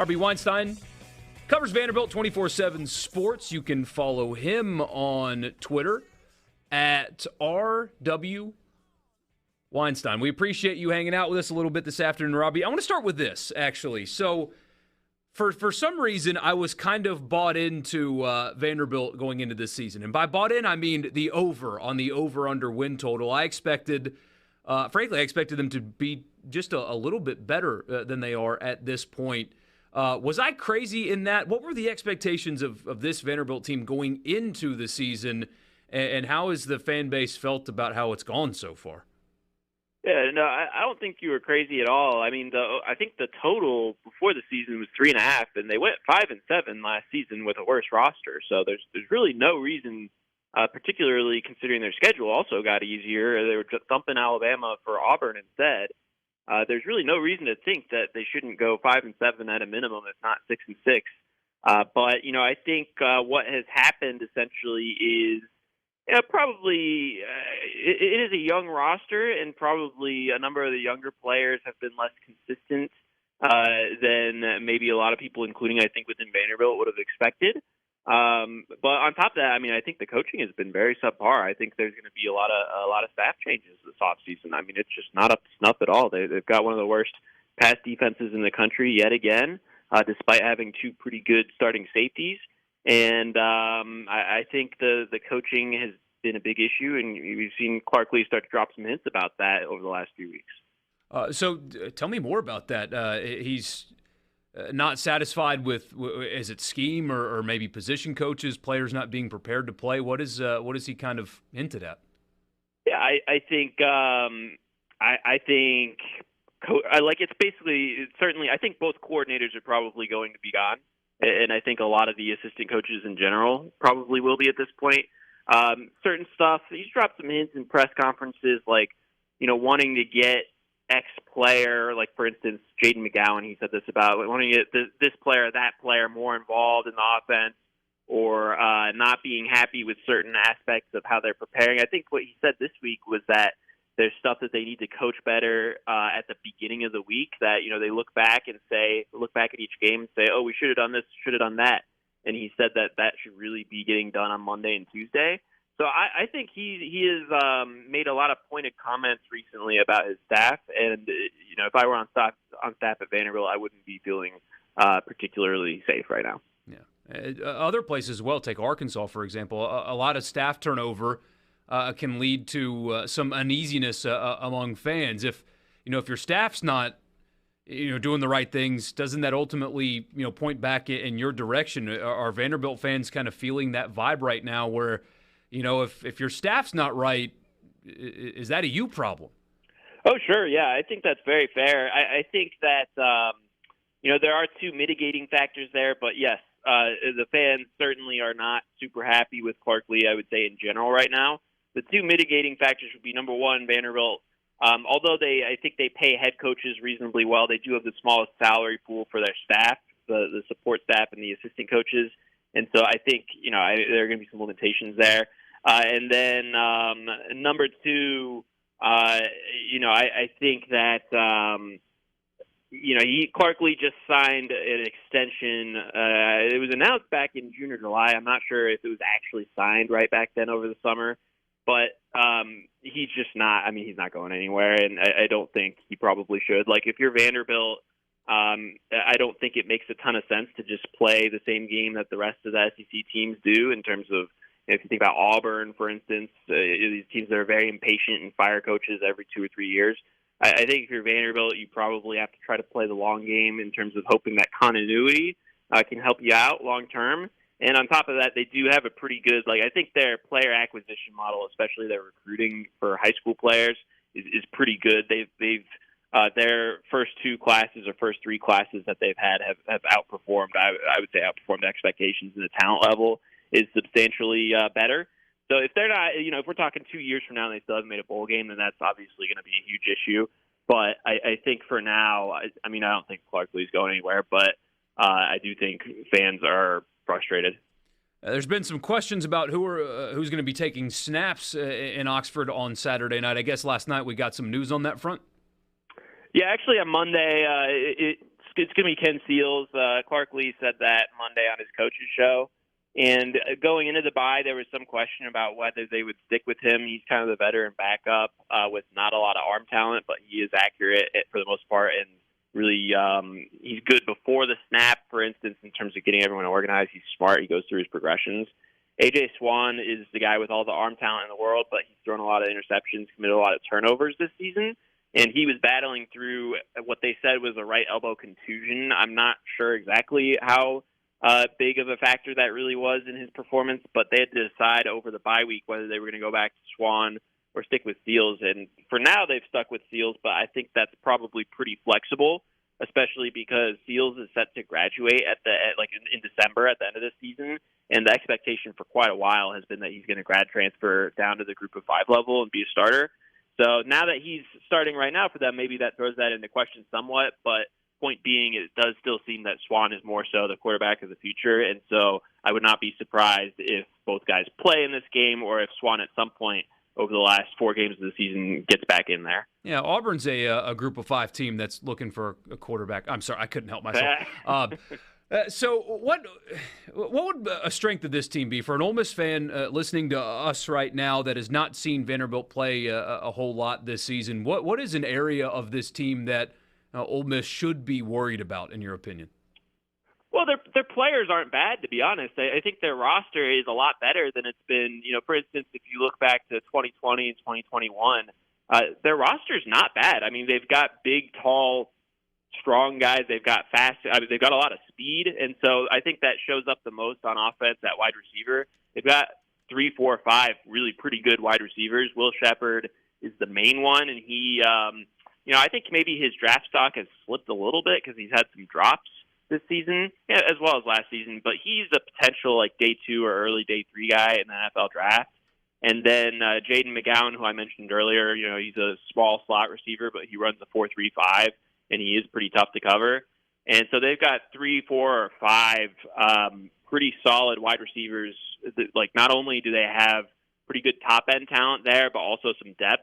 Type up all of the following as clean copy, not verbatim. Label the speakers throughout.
Speaker 1: Robbie Weinstein covers Vanderbilt 24/7 Sports. You can follow him on Twitter at RW Weinstein. We appreciate you hanging out with us a little bit this afternoon, Robbie. I want to start with this, actually. So, for some reason, I was kind of bought into Vanderbilt going into this season. And by bought in, I mean the over-under win total. I expected, frankly, them to be just a little bit better than they are at this point. Was I crazy in that? What were the expectations of this Vanderbilt team going into the season, and how has the fan base felt about how it's gone so far?
Speaker 2: Yeah, no, I don't think you were crazy at all. I mean, I think the total before the season was 3.5, and they went 5-7 last season with a worse roster. So there's really no reason, particularly considering their schedule also got easier. They were just thumping Alabama for Auburn instead. There's really no reason to think that they shouldn't go 5-7 at a minimum, if not 6-6. But I think what has happened essentially is probably it is a young roster, and probably a number of the younger players have been less consistent than maybe a lot of people, including I think within Vanderbilt, would have expected. But on top of that, I mean, I think the coaching has been very subpar. I think there's going to be a lot of staff changes this offseason. I mean, it's just not up to snuff at all. They've got one of the worst pass defenses in the country yet again, despite having two pretty good starting safeties. And I think the coaching has been a big issue, and we've seen Clark Lee start to drop some hints about that over the last few weeks.
Speaker 1: So tell me more about that. He's not satisfied with, is it scheme or maybe position coaches, players not being prepared to play? What is he kind of hinted at?
Speaker 2: Yeah, I think it's basically certainly. I think both coordinators are probably going to be gone, and I think a lot of the assistant coaches in general probably will be at this point. Certain stuff he's dropped some hints in press conferences, like wanting to get X player, like for instance, Jaden McGowan, he said this about wanting to get this player or that player more involved in the offense, or not being happy with certain aspects of how they're preparing. I think what he said this week was that there's stuff that they need to coach better at the beginning of the week, that they look back at each game and say, oh, we should have done this, should have done that. And he said that should really be getting done on Monday and Tuesday. So I think he has made a lot of pointed comments recently about his staff, and if I were on staff at Vanderbilt, I wouldn't be feeling particularly safe right now.
Speaker 1: Yeah, other places as well. Take Arkansas for example. A lot of staff turnover can lead to some uneasiness among fans. If your staff's not doing the right things, doesn't that ultimately point back in your direction? Are Vanderbilt fans kind of feeling that vibe right now, where if your staff's not right, is that a you problem?
Speaker 2: Oh, sure. Yeah, I think that's very fair. I think that, there are two mitigating factors there. But, yes, the fans certainly are not super happy with Clark Lee, I would say, in general right now. The two mitigating factors would be, number one, Vanderbilt, although I think they pay head coaches reasonably well, they do have the smallest salary pool for their staff, the support staff and the assistant coaches. And so I think, there are going to be some limitations there. And then number two, I think that, Clark Lee just signed an extension. It was announced back in June or July. I'm not sure if it was actually signed right back then over the summer. But he's just not. I mean, he's not going anywhere, and I don't think he probably should. Like, if you're Vanderbilt, I don't think it makes a ton of sense to just play the same game that the rest of the SEC teams do in terms of, if you think about Auburn, for instance, these teams that are very impatient and fire coaches every 2 or 3 years. I think if you're Vanderbilt, you probably have to try to play the long game in terms of hoping that continuity can help you out long term. And on top of that, they do have a pretty good, I think their player acquisition model, especially their recruiting for high school players, is pretty good. They've their first two classes or first three classes that they've had have outperformed. I would say outperformed expectations, and the talent level is substantially better. So if they're not, if we're talking 2 years from now and they still haven't made a bowl game, then that's obviously going to be a huge issue. But I think for now, I don't think Clark Lee's going anywhere, but I do think fans are frustrated.
Speaker 1: There's been some questions about who's going to be taking snaps in Oxford on Saturday night. I guess last night we got some news on that front.
Speaker 2: Yeah, actually on Monday, it's it's going to be Ken Seals. Clark Lee said that Monday on his coach's show. And going into the bye, there was some question about whether they would stick with him. He's kind of the veteran backup with not a lot of arm talent, but he is accurate for the most part. And really, he's good before the snap, for instance, in terms of getting everyone organized. He's smart. He goes through his progressions. A.J. Swan is the guy with all the arm talent in the world, but he's thrown a lot of interceptions, committed a lot of turnovers this season. And he was battling through what they said was a right elbow contusion. I'm not sure exactly how big of a factor that really was in his performance, but they had to decide over the bye week whether they were going to go back to Swan or stick with Seals. And for now, they've stuck with Seals, but I think that's probably pretty flexible, especially because Seals is set to graduate in December at the end of this season. And the expectation for quite a while has been that he's going to grad transfer down to the group of 5 level and be a starter. So now that he's starting right now for them, maybe that throws that into question somewhat. But point being, it does still seem that Swan is more so the quarterback of the future. And so I would not be surprised if both guys play in this game or if Swan at some point over the last 4 games of the season gets back in there.
Speaker 1: Yeah, Auburn's a group of 5 team that's looking for a quarterback. I'm sorry, I couldn't help myself. So what would a strength of this team be for an Ole Miss fan listening to us right now that has not seen Vanderbilt play a whole lot this season? What is an area of this team that Ole Miss should be worried about, in your opinion?
Speaker 2: Well, their players aren't bad, to be honest. I think their roster is a lot better than it's been. For instance, if you look back to 2020 and 2021, their roster is not bad. I mean, they've got big, tall, strong guys. They've got fast. They've got a lot of speed, and so I think that shows up the most on offense at wide receiver. They've got 3, 4, 5 really pretty good wide receivers. Will Shepherd is the main one, and he, I think maybe his draft stock has slipped a little bit because he's had some drops this season, as well as last season. But he's a potential day 2 or early day 3 guy in the NFL draft. And then Jaden McGowan, who I mentioned earlier, he's a small slot receiver, but he runs a 4.35. And he is pretty tough to cover. And so they've got 3, 4, or 5 pretty solid wide receivers. Not only do they have pretty good top-end talent there, but also some depth.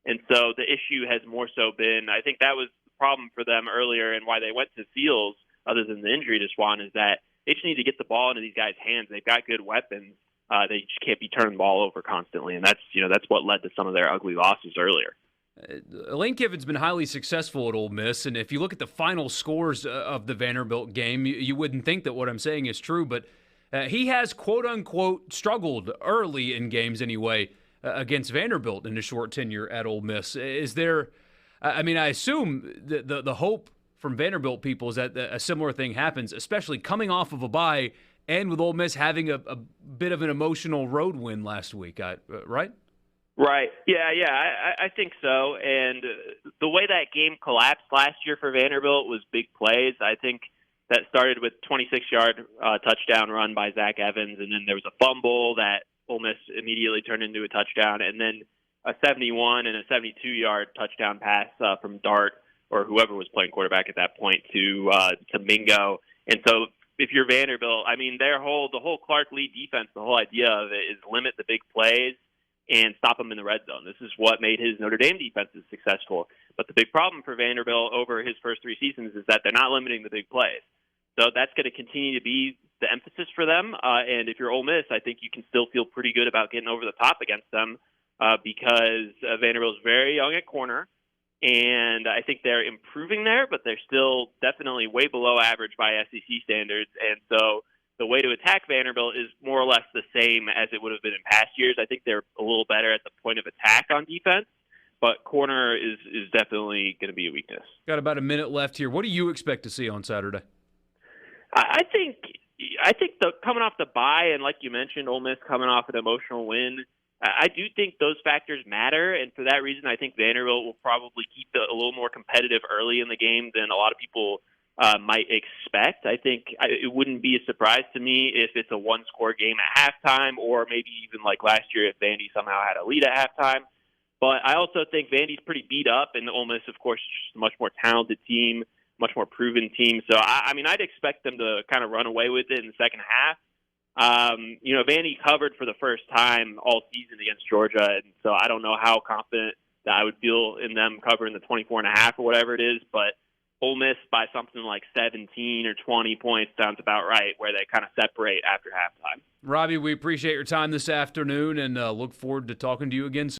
Speaker 2: And so the issue has more so been, I think that was the problem for them earlier and why they went to Seals, other than the injury to Swan, is that they just need to get the ball into these guys' hands. They've got good weapons. They just can't be turning the ball over constantly. And that's what led to some of their ugly losses earlier.
Speaker 1: Lane Kiffin's been highly successful at Ole Miss, and if you look at the final scores of the Vanderbilt game, you wouldn't think that what I'm saying is true, but he has, quote-unquote, struggled early in games anyway against Vanderbilt in his short tenure at Ole Miss. Is there – I assume the hope from Vanderbilt people is that a similar thing happens, especially coming off of a bye and with Ole Miss having a bit of an emotional road win last week, right?
Speaker 2: Right. Yeah, I think so. And the way that game collapsed last year for Vanderbilt was big plays. I think that started with 26-yard touchdown run by Zach Evans, and then there was a fumble that Ole Miss immediately turned into a touchdown, and then a 71 and a 72-yard touchdown pass from Dart or whoever was playing quarterback at that point to Mingo. And so if you're Vanderbilt, the whole Clark Lee defense, the whole idea of it is limit the big plays and stop them in the red zone. This is what made his Notre Dame defenses successful. But the big problem for Vanderbilt over his first 3 seasons is that they're not limiting the big plays. So that's going to continue to be the emphasis for them. And if you're Ole Miss, I think you can still feel pretty good about getting over the top against them because Vanderbilt's very young at corner. And I think they're improving there, but they're still definitely way below average by SEC standards. And so the way to attack Vanderbilt is more or less the same as it would have been in past years. I think they're a little better at the point of attack on defense, but corner is definitely going to be a weakness.
Speaker 1: Got about a minute left here. What do you expect to see on Saturday?
Speaker 2: I think the coming off the bye, and like you mentioned, Ole Miss coming off an emotional win, I do think those factors matter, and for that reason, I think Vanderbilt will probably keep it a little more competitive early in the game than a lot of people might expect. I think it wouldn't be a surprise to me if it's a one-score game at halftime, or maybe even like last year if Vandy somehow had a lead at halftime. But I also think Vandy's pretty beat up, and Ole Miss, of course, is just a much more talented team, much more proven team. So, I'd expect them to kind of run away with it in the second half. Vandy covered for the first time all season against Georgia, and so I don't know how confident that I would feel in them covering the 24.5 or whatever it is, but Ole Miss by something like 17 or 20 points sounds about right, where they kind of separate after halftime.
Speaker 1: Robbie, we appreciate your time this afternoon and look forward to talking to you again soon.